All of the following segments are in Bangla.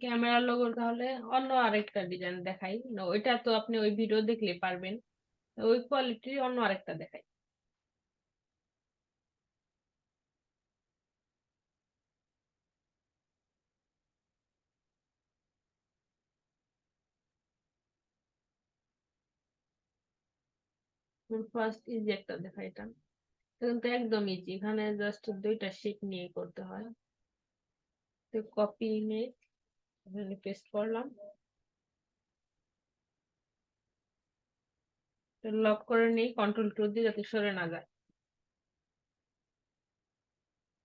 ক্যামেরা লোগো তাহলে অন্য আরেকটা ডিজাইন দেখাই না, ওইটা তো আপনি ওই ভিডিও দেখলে পারবেন, ওই কোয়ালিটির অন্য আরেকটা দেখাই। ফার্স্ট ইজি একটা দেখাই, এটা কিন্তু একদম ইজি, এখানে জাস্ট দুইটা শিট নিয়ে করতে হয়। তো কপি ইমেজ এখানে পেস্ট করলাম, লক করে নিই কন্ট্রোল 2 দিয়ে যাতে সরে না যায়।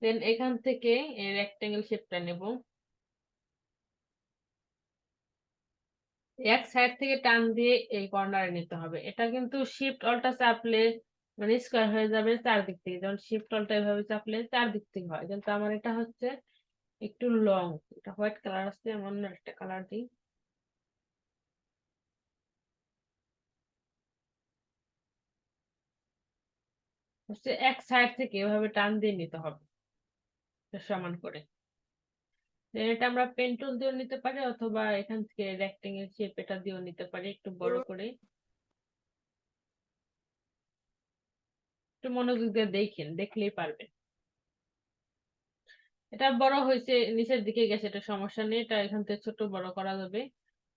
দেন এখান থেকে রেক্টেঙ্গেল শেপটা নেব, এক সাইড থেকে টান দিয়ে এই কর্নারে নিতে হবে। এটা কিন্তু শিফট অল্টা চাপলে মানে স্কোয়ার হয়ে যাবে চারদিক থেকে, যেমন শিফট অল্টা এভাবে চাপলে চারদিক থেকে হয়, কিন্তু আমার এটা হচ্ছে একটু লং। এটা হোয়াইট কালার আছে, এমন একটা কালার দিই। হচ্ছে এক সাইড থেকে এভাবে টান দিয়ে নিতে হবে সমান করে। এটা আমরা পেন টুল দিয়েও নিতে পারি, অথবা এখান থেকে রেক্টেঙ্গেল শেপ এটা দিয়েও নিতে পারি, একটু বড় করে। একটু মনোযোগ দিয়ে দেখেন, দেখলেই পারবেন। এটা বড় হয়েছে, নিচের দিকে গেছে, এটা সমস্যা নেই, এটা এখান থেকে ছোট বড় করা যাবে।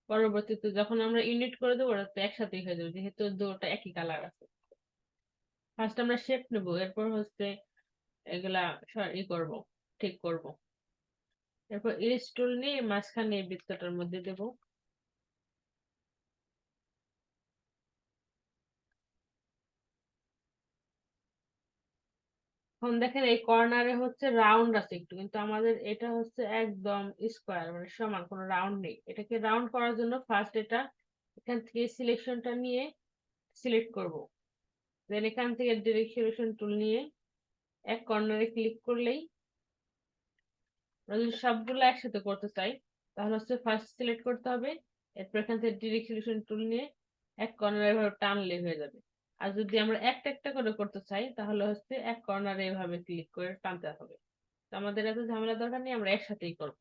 পরবর্তীতে যখন আমরা ইউনিট করে দেবো ওটা তো একসাথেই হয়ে যাবে, যেহেতু দুটো একই কালার আছে। ফার্স্ট আমরা শেপ নেব, এরপর হচ্ছে এগুলা করব, ঠিক করব। এরপর ইরেজ টুল নিয়ে মাঝখানে এই বৃত্তটার মধ্যে দেব। এখন দেখেন এই কর্নারে হচ্ছে রাউন্ড আছে একটু, কিন্তু আমাদের এটা হচ্ছে একদম স্কোয়ার, মানে সমান, কোনো রাউন্ড নেই। এটাকে রাউন্ড করার জন্য ফার্স্ট এটা এখান থেকে সিলেকশনটা নিয়ে সিলেক্ট করব। দেন এখান থেকে ডিরেক্ট সিলেকশন টুল নিয়ে এক কর্নারে ক্লিক করলেই, যদি সবগুলো একসাথে করতে চাই তাহলে হচ্ছে ফার্স্ট সিলেক্ট করতে হবে, এরপর এখান থেকে ডিরেক্ট সিলেকশন টুল নিয়ে এক কর্নারে এভাবে টানলে হয়ে যাবে। আর যদি আমরা একটা একটা করে করতে চাই তাহলে হচ্ছে এক কর্নারে এভাবে ক্লিক করে টানতে হবে। আমাদের এত ঝামেলা দরকার নেই, আমরা একসাথেই করব।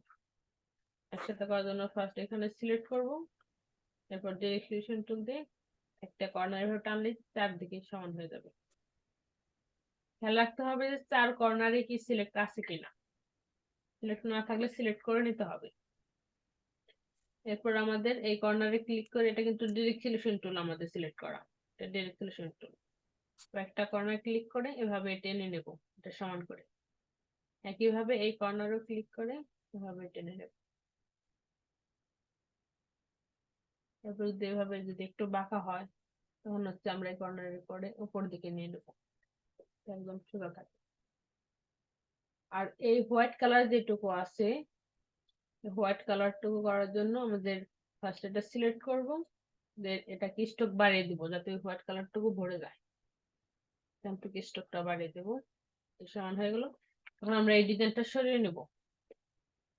একসাথে করার জন্য ফার্স্ট এখানে সিলেক্ট করব, এরপর ডিরেক্ট সিলেকশন টুল দিয়ে একটা কর্নার এভাবে টানলে চারদিকে সমান হয়ে যাবে। খেয়াল রাখতে হবে যে চার কর্নারে কি সিলেক্ট আছে কিনা, সিলেক্ট না থাকলে সিলেক্ট করে নিতে হবে। এরপর আমাদের এই কর্নারে ক্লিক করে, এটা কিন্তু ডিরেক্ট সিলেকশন টুল আমাদের সিলেক্ট করা, এটা ডিরেক্ট সিলেকশন টুল। একটা কর্নার ক্লিক করে এভাবে টেনে নেব, এটা সমান করে। একইভাবে এই কর্নারও ক্লিক করে এভাবে টেনে নেব। এরপর যদি এভাবে যদি একটু বাঁকা হয় তখন হচ্ছে আমরা এই কর্নারের পরে উপর দিকে নিয়ে নেব, একদম সোজা থাকে। আর এই হোয়াইট কালার যেটুকু আছে, হোয়াইট কালারটুকু করার জন্য আমাদের ফার্স্ট এটা সিলেক্ট করব, এটাকে স্ট্রোক বাড়িয়ে দিব যাতে ওই হোয়াইট কালারটুকু ভরে যায়। এখানটুকু স্ট্রোকটা বাড়িয়ে দেবো, সমান হয়ে গেল। এখন আমরা এই ডিজাইনটা সরিয়ে নেব,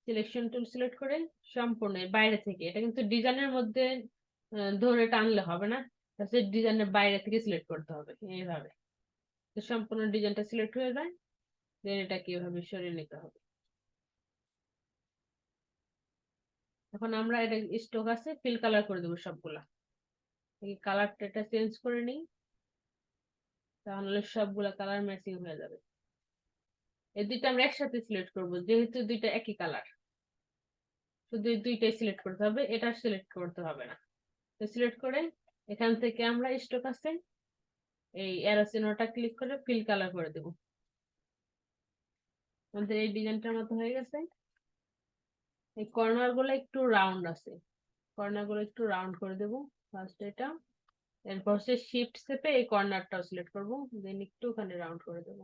সিলেকশন টুল সিলেক্ট করে সম্পূর্ণ বাইরে থেকে, এটা কিন্তু ডিজাইনের মধ্যে ধরে টানলে হবে না, ডিজাইনের বাইরে থেকে সিলেক্ট করতে হবে এইভাবে, সম্পূর্ণ ডিজাইনটা সিলেক্ট হয়ে যায়। দেন এটাকে এভাবে সরিয়ে নিতে হবে। এখন আমরা এটা স্টক আছে, ফিল কালার করে দেবো সবগুলা। এই কালারটা এটা চেঞ্জ করে নিই, তাহলে সবগুলা কালার ম্যাচিং হয়ে যাবে। এই দুইটা আমরা একসাথে সিলেক্ট করব, যেহেতু দুইটা একই কালার, শুধু এই দুইটাই সিলেক্ট করতে হবে, এটা সিলেক্ট করতে হবে না। তো সিলেক্ট করে এখান থেকে আমরা স্টক আছে এই অ্যারো চিহ্নটা ক্লিক করে ফিল কালার করে দেব। আমাদের এই ডিজাইনটার মতো হয়ে গেছে। এই কর্নার গুলো একটু রাউন্ড আছে, কর্নার গুলো একটু রাউন্ড করে দেব ফার্স্ট এটা। এরপর হচ্ছে শিফট চেপে এই কর্নারটাও সিলেক্ট করব, দেন একটু ওখানে রাউন্ড করে দেব।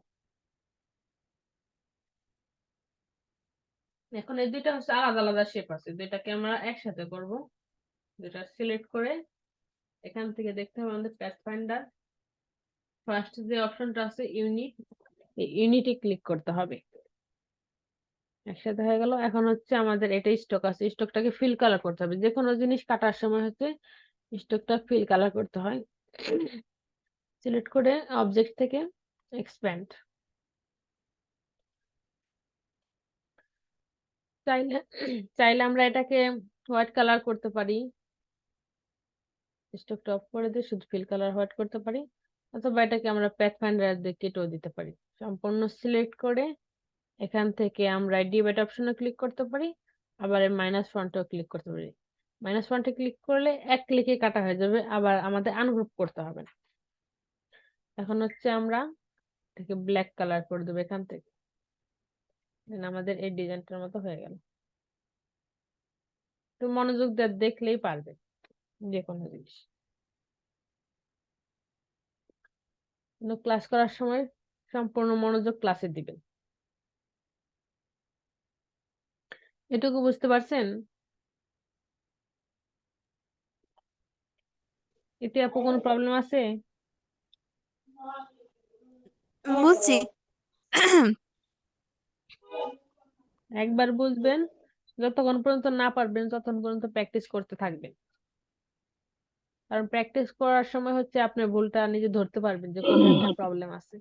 এখন এই দুইটা হচ্ছে আলাদা আলাদা শেপ আছে, দুইটাকে আমরা একসাথে করব। দুইটা সিলেক্ট করে এখান থেকে দেখতে হবে আমাদের প্যাথ ফাইন্ডার, ফার্স্ট যে অপশনটা আছে ইউনিট, এই ইউনিটে ক্লিক করতে হবে। একসাথে হয়ে গেল। এখন হচ্ছে আমাদের এটা স্টক আছে, স্টকটাকে ফিল কালার করতে হবে। যে কোনো জিনিস কাটার সময় হচ্ছে স্টকটা ফিল কালার করতে হয়। সিলেক্ট করে অবজেক্ট থেকে এক্সপ্যান্ড, চাইলে চাইলে আমরা এটাকে হোয়াইট কালার করতে পারি, স্ট্রোকটা অফ করে দিয়ে শুধু ফিল কালার হোয়াইট করতে পারি, অথবা এটাকে আমরা প্যাথফাইন্ডার দিয়ে কেটেও দিতে পারি। সম্পূর্ণ সিলেক্ট করে এখান থেকে আমরা ডিভাইড অপশনে ক্লিক করতে পারি, আবার মাইনাস ফন্টেও ক্লিক করতে পারি। মাইনাস ফন্টে ক্লিক করলে এক ক্লিকে কাটা হয়ে যাবে, আবার আমাদের আনগ্রুপ করতে হবে না। এখন হচ্ছে আমরা এটাকে ব্ল্যাক কালার করে দেবো এখান থেকে, আমাদের এই ডিজাইনটার মতো হয়ে গেল। তো মনোযোগ দিয়ে দেখলেই পারবে যে কোনো জিনিস। ক্লাস করার সময় সম্পূর্ণ মনোযোগ ক্লাসে দিবেন। এটুকু বুঝতে পারছেন? এতে আপু কোনো প্রবলেম আছে? বুঝছি। একবার বুঝবেন, যতক্ষণ পর্যন্ত না পারবেন ততক্ষণ পর্যন্ত প্র্যাকটিস করতে থাকবেন। কারণ প্র্যাকটিস করার সময় হচ্ছে আপনি ভুলটা নিজে ধরতে পারবেন যে কোথায় একটা প্রবলেম আছে।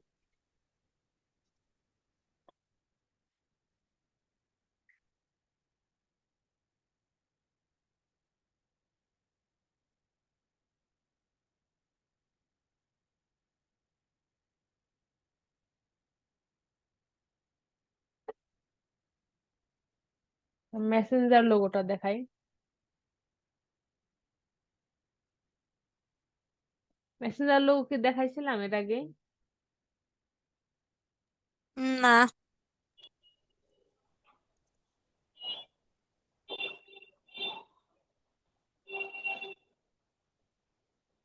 মেসেঞ্জার লোগোটা দেখাই। মেসেঞ্জার লোগো কি দেখাইছিলাম এর আগে? না।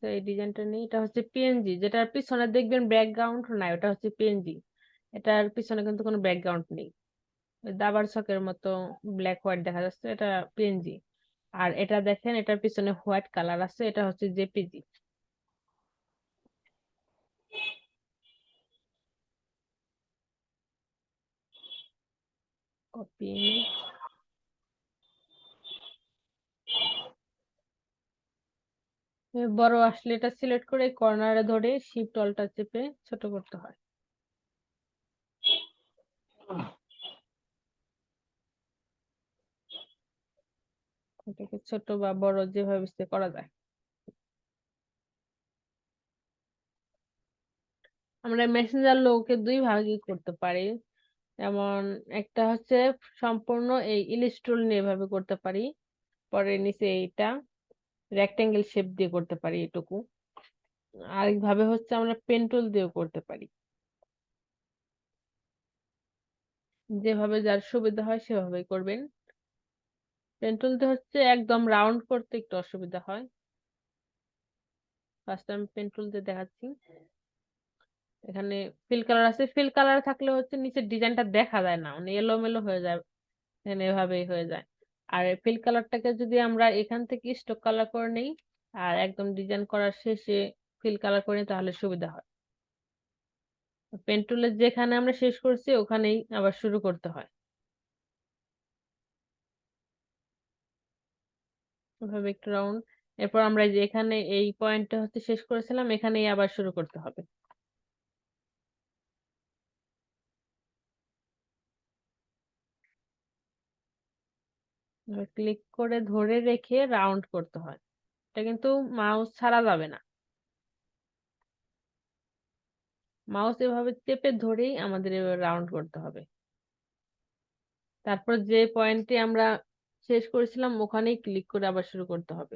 তো এই ডিজাইনটা নেই, এটা হচ্ছে পিএনজি, যেটার পিছনে দেখবেন ব্যাকগ্রাউন্ড নাই, ওটা হচ্ছে পিএনজি। এটার পিছনে কিন্তু কোনো ব্যাকগ্রাউন্ড নেই, দাবার ছকের মতো ব্ল্যাক হোয়াইট দেখা যাচ্ছে, এটা পিএনজি। আর এটা দেখেন, এটার পিছনে হোয়াইট কালার আছে, এটা হচ্ছে জেপিজি। কপি ইমেজ, বড় আসলে এটা সিলেক্ট করে কর্নারে ধরে শিফট অল্টার চেপে ছোট করতে হয়। এটাকে ছোট বা বড় যেভাবে ইচ্ছে করা যায়। আমরা মেসেঞ্জার লোগোকে দুই ভাগে করতে পারি। যেমন একটা হচ্ছে সম্পূর্ণ এই ইলিশ টুল নিয়ে এভাবে করতে পারি, পরে নিচে এইটা রেক্টেঙ্গেল শেপ দিয়ে করতে পারি এটুকু। আরেকভাবে হচ্ছে আমরা পেন টুল দিয়েও করতে পারি। যেভাবে যার সুবিধা হয় সেভাবেই করবেন। পেন টুল দিয়ে হচ্ছে একদম রাউন্ড করতে একটু অসুবিধা হয়। ফার্স্ট আমি পেন টুল দিয়ে দেখাচ্ছি। এখানে ফিল কালার আছে, ফিল কালার থাকলে হচ্ছে নিচের ডিজাইনটা দেখা যায় না, মানে এলোমেলো হয়ে যায়, এখানে এভাবেই হয়ে যায়। আর ফিল কালারটাকে যদি আমরা এখান থেকে স্টক কালার করে নেই আর একদম ডিজাইন করার শেষে ফিল কালার করে নিই, তাহলে সুবিধা হয়। পেন টুলের যেখানে আমরা শেষ করছি ওখানেই আবার শুরু করতে হয়, এভাবে একটু রাউন্ড। এরপর আমরা যে এখানে এই পয়েন্টটা হচ্ছে শেষ করেছিলাম, এখানেই আবার শুরু করতে হবে। ক্লিক করে ধরে রেখে রাউন্ড করতে হয়, এটা কিন্তু মাউস ছাড়া যাবে না, মাউস এভাবে চেপে ধরেই আমাদের এভাবে রাউন্ড করতে হবে। তারপর যে পয়েন্টে আমরা শেষ করেছিলাম ওখানেই ক্লিক করে আবার শুরু করতে হবে।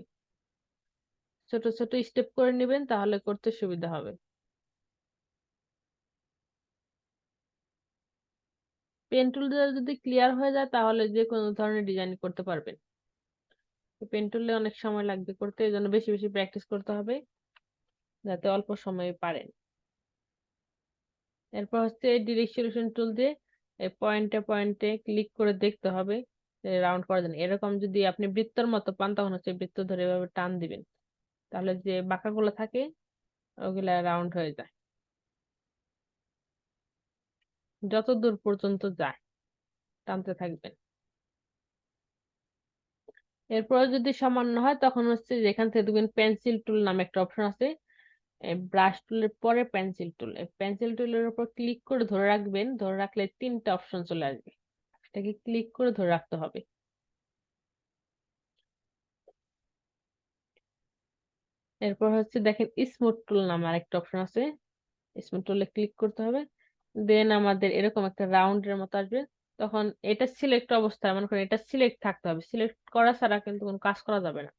ছোট ছোট স্টেপ করে নেবেন, তাহলে করতে সুবিধা হবে। পেন টুল দিয়ে যদি ক্লিয়ার হয়ে যায় তাহলে যে কোনো ধরনের ডিজাইন করতে পারবেন। পেন টুলে অনেক সময় লাগবে করতে, এই জন্য বেশি বেশি প্র্যাকটিস করতে হবে যাতে অল্প সময়ে পারেন। এরপর হচ্ছে ডিরেক্ট সলিউশন টুল দিয়ে পয়েন্টে পয়েন্টে ক্লিক করে দেখতে হবে রাউন্ড করার জন্য। এরকম যদি আপনি বৃত্তর মতো পান তখন হচ্ছে বৃত্ত ধরে এভাবে টান দিবেন, তাহলে যে বাঁকাগুলো থাকে ওগুলা রাউন্ড হয়ে যায়, যত দূর পর্যন্ত যায় টানতে থাকবেন। এরপর যদি সামান্য হয় তখন হচ্ছে যেখান থেকে দেখবেন পেন্সিল টুল নামে একটা অপশন আছে, ব্রাশ টুলের পরে পেন্সিল টুল, পেন্সিল টুলের উপর ক্লিক করে ধরে রাখবেন, ধরে রাখলে তিনটা অপশন চলে আসবে। এটাকে ক্লিক করে ধরে রাখতে হবে। এরপর হচ্ছে দেখেন স্মুথ টুল নামে আরেকটা অপশন আছে, স্মুথ টুলে ক্লিক করতে হবে। দেন আমাদের এরকম একটা রাউন্ডের মতো আসবে। তখন এটা সিলেক্ট অবস্থায় মনে করেন এটা সিলেক্ট থাকতে হবে, সিলেক্ট করা ছাড়া কিন্তু কোনো কাজ করা যাবে না।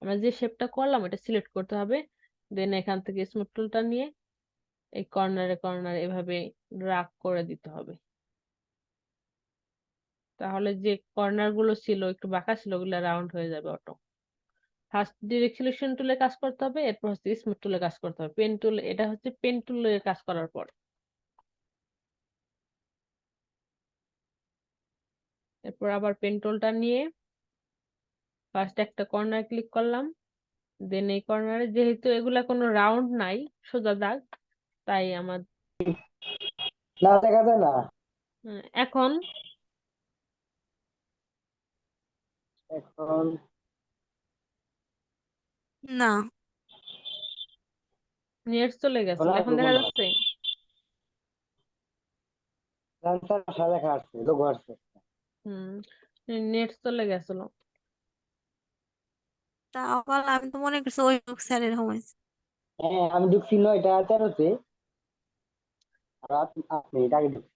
আমরা যে শেপটা করলাম এটা সিলেক্ট করতে হবে। দেন এখান থেকে স্মুথ টুলটা নিয়ে এই কর্নারে কর্নারে এভাবে ড্রাগ করে দিতে হবে। তাহলে যে কর্নার গুলো ছিল একটু বাঁকা ছিল ওগুলো রাউন্ড হয়ে যাবে অটো। ফার্স্ট ডিরেক্ট সিলেকশন টুলে কাজ করতে হবে, এরপর হচ্ছে স্মুথ টুলে কাজ করতে হবে। পেন টুল, এটা হচ্ছে পেন টুলে কাজ করার পর। এরপর আবার পেন টুলটা নিয়ে ফার্স্ট একটা কর্নার ক্লিক করলাম। দেন এই কর্নারে যেহেতু এগুলা কোনো রাউন্ড নাই, সোজা দাগ, তাই আমার না দেখা যায় না এখন এখন। না। নেট চলে এখন গেছিল, এখন আসবো দেখা মনে হয়। যাচ্ছে। আশা দেখা আসছে, লোগো আসছে। হুম, নেট চলে গেছিল। তা বল, আমি তো মনে করছি ওই স্যারের হয়েছে। হ্যাঁ, আমি ঢুকছি 9টা 13-তে, আর 8 মিনিট আগে ঢুকছি।